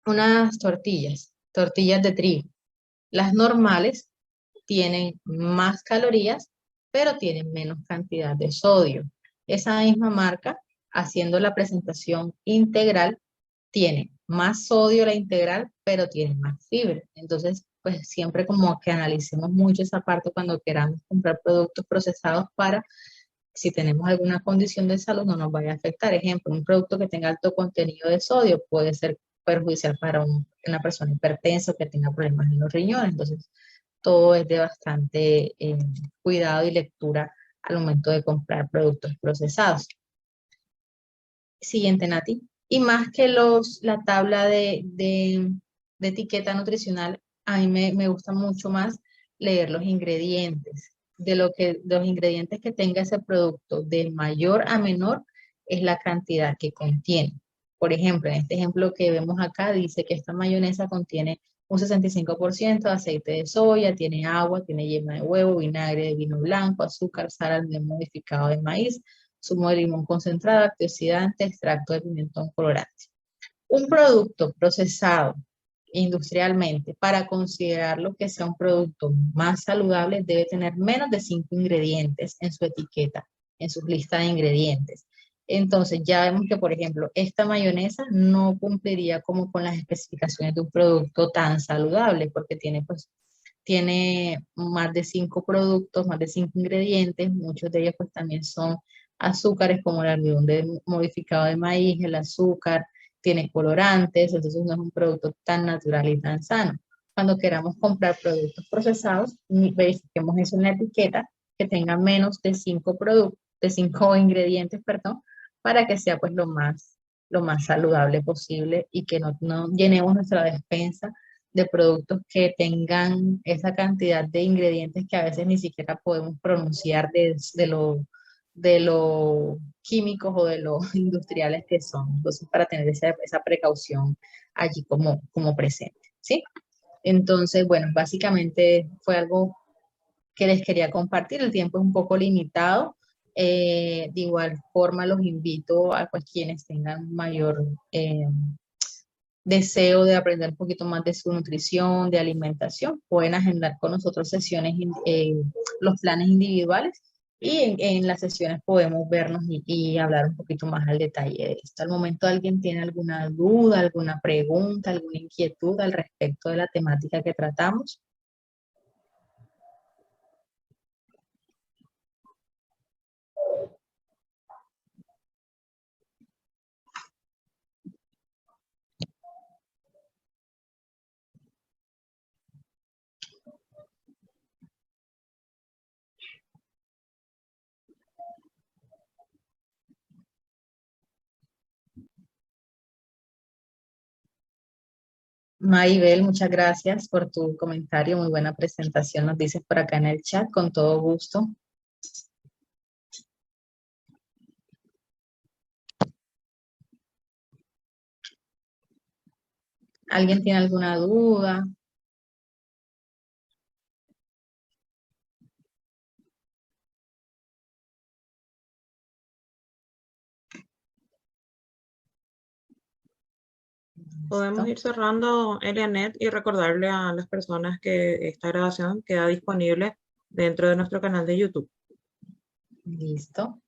unas tortillas de trigo. Las normales tienen más calorías, pero tienen menos cantidad de sodio. Esa misma marca, haciendo la presentación integral, tiene más sodio la integral, pero tiene más fibra. Entonces, pues siempre como que analicemos mucho esa parte cuando queramos comprar productos procesados para, si tenemos alguna condición de salud, no nos vaya a afectar. Ejemplo, un producto que tenga alto contenido de sodio puede ser perjudicial para una persona hipertensa que tenga problemas en los riñones. Entonces, todo es de bastante cuidado y lectura al momento de comprar productos procesados. Siguiente, Nati. Y más que la tabla de etiqueta nutricional, a mí me gusta mucho más leer los ingredientes. De los ingredientes que tenga ese producto, de mayor a menor, es la cantidad que contiene. Por ejemplo, en este ejemplo que vemos acá, dice que esta mayonesa contiene un 65% de aceite de soya, tiene agua, tiene yema de huevo, vinagre de vino blanco, azúcar, sal, almidón modificado de maíz, zumo de limón concentrado, antioxidante, extracto de pimentón colorante. Un producto procesado industrialmente, para considerarlo que sea un producto más saludable, debe tener menos de 5 ingredientes en su etiqueta, en su lista de ingredientes. Entonces ya vemos que, por ejemplo, esta mayonesa no cumpliría como con las especificaciones de un producto tan saludable, porque tiene más de 5 productos, más de 5 ingredientes, muchos de ellos pues también son azúcares como el almidón modificado de maíz, el azúcar, tiene colorantes, entonces no es un producto tan natural y tan sano. Cuando queramos comprar productos procesados, verifiquemos eso en la etiqueta, que tenga menos de 5 productos, de 5 ingredientes, perdón, para que sea pues lo más saludable posible y que no llenemos nuestra despensa de productos que tengan esa cantidad de ingredientes que a veces ni siquiera podemos pronunciar de lo químicos o de los industriales que son. Entonces, para tener esa precaución allí como presente, ¿sí? Entonces, bueno, básicamente fue algo que les quería compartir. El tiempo es un poco limitado. De igual forma, los invito a pues, quienes tengan mayor deseo de aprender un poquito más de su nutrición, de alimentación, pueden agendar con nosotros sesiones, los planes individuales y en las sesiones podemos vernos y hablar un poquito más al detalle de esto. Al momento, ¿alguien tiene alguna duda, alguna pregunta, alguna inquietud al respecto de la temática que tratamos? Maribel, muchas gracias por tu comentario, muy buena presentación, nos dices por acá en el chat, con todo gusto. ¿Alguien tiene alguna duda? Podemos ¿Listo? ir cerrando, Elianet, y recordarle a las personas que esta grabación queda disponible dentro de nuestro canal de YouTube. Listo.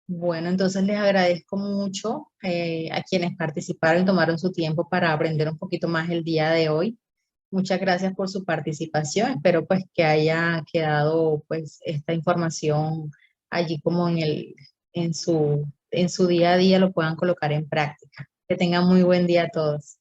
Bueno, entonces les agradezco mucho a quienes participaron y tomaron su tiempo para aprender un poquito más el día de hoy. Muchas gracias por su participación. Espero pues que haya quedado pues esta información allí como en su día a día lo puedan colocar en práctica. Que tengan muy buen día a todos.